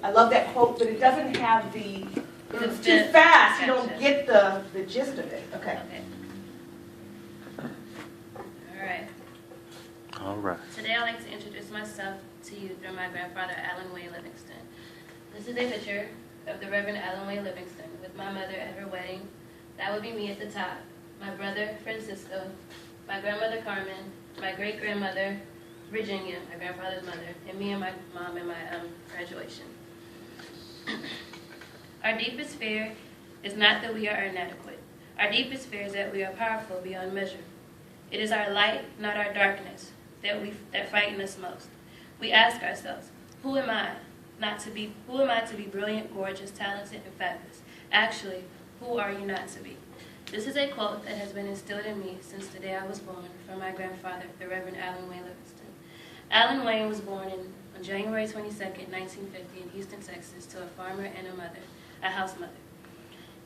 I love that quote, but it doesn't have the, it's too Gotcha. fast, you don't get the gist of it. Okay. All right. Today I'd like to introduce myself to you through my grandfather, Alan Wayne Livingston. This is a picture of the Reverend Alan Wayne Livingston with my mother at her wedding. That would be me at the top, my brother, Francisco, my grandmother, Carmen, my great-grandmother, Virginia, my grandfather's mother, and me and my mom at my graduation. Our deepest fear is not that we are inadequate. Our deepest fear is that we are powerful beyond measure. It is our light, not our darkness, that frighten us most. We ask ourselves, who am I to be brilliant, gorgeous, talented, and fabulous? Actually, who are you not to be? This is a quote that has been instilled in me since the day I was born from my grandfather, the Reverend Alan Wayne Livingston. Alan Wayne was born on January 22nd, 1950 in Houston, Texas, to a farmer and a house mother.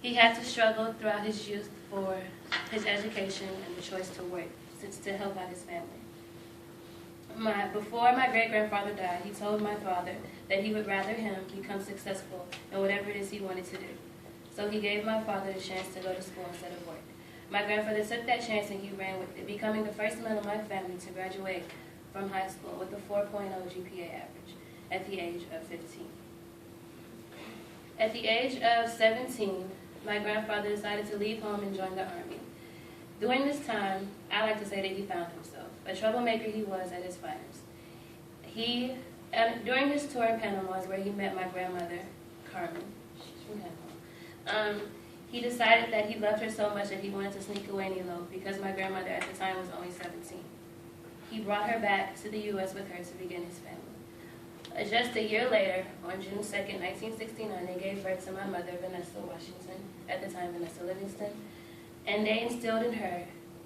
He had to struggle throughout his youth for his education and the choice to work to help out his family. Before my great-grandfather died, he told my father that he would rather him become successful in whatever it is he wanted to do. So he gave my father the chance to go to school instead of work. My grandfather took that chance and he ran with it, becoming the first man in my family to graduate from high school with a 4.0 GPA average at the age of 15. At the age of 17, my grandfather decided to leave home and join the Army. During this time, I like to say that he found himself. A troublemaker he was at his finest. During his tour in Panama is where he met my grandmother, Carmen. She's from Panama. He decided that he loved her so much that he wanted to sneak away and elope because my grandmother at the time was only 17. He brought her back to the U.S. with her to begin his family. Just a year later, on June 2nd, 1969, they gave birth to my mother, Vanessa Washington, at the time Vanessa Livingston, and they instilled in her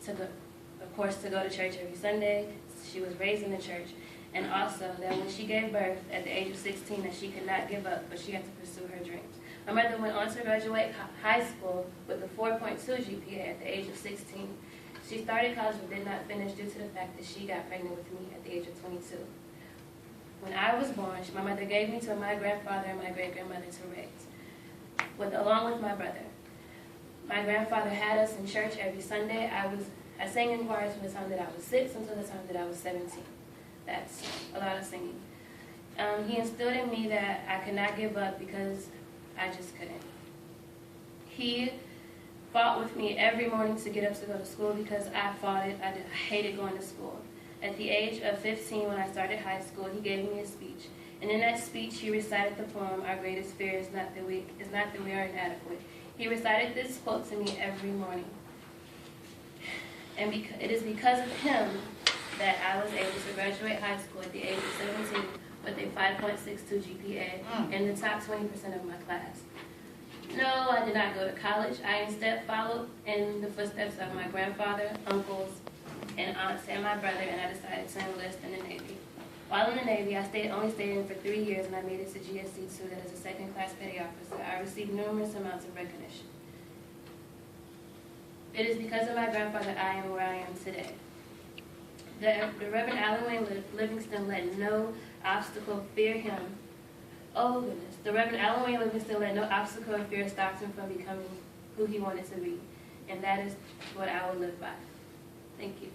of course, to go to church every Sunday. She was raised in the church. And also that when she gave birth at the age of 16, that she could not give up, but she had to pursue her dreams. My mother went on to graduate high school with a 4.2 GPA at the age of 16. She started college but did not finish due to the fact that she got pregnant with me at the age of 22. When I was born, my mother gave me to my grandfather and my great-grandmother to raise, along with my brother. My grandfather had us in church every Sunday. I sang in choirs from the time that I was 6 until the time that I was 17. That's a lot of singing. He instilled in me that I could not give up because I just couldn't. He fought with me every morning to get up to go to school because I fought it. I hated going to school. At the age of 15, when I started high school, he gave me a speech. And in that speech, he recited the poem, "Our greatest fear is not that we are inadequate." He recited this quote to me every morning. And it is because of him that I was able to graduate high school at the age of 17 with a 5.62 GPA in the top 20% of my class. No, I did not go to college. I instead followed in the footsteps of my grandfather, uncles, and aunts, and my brother, and I decided to enlist in the Navy. While in the Navy, I only stayed in for 3 years, and I made it to GSC 2, that is a second-class petty officer. I received numerous amounts of recognition. It is because of my grandfather I am where I am today. The Reverend Alan Wayne Livingston let no obstacle fear him. Oh goodness. The Reverend Alan Wayne Livingston let no obstacle or fear stop him from becoming who he wanted to be. And that is what I will live by. Thank you.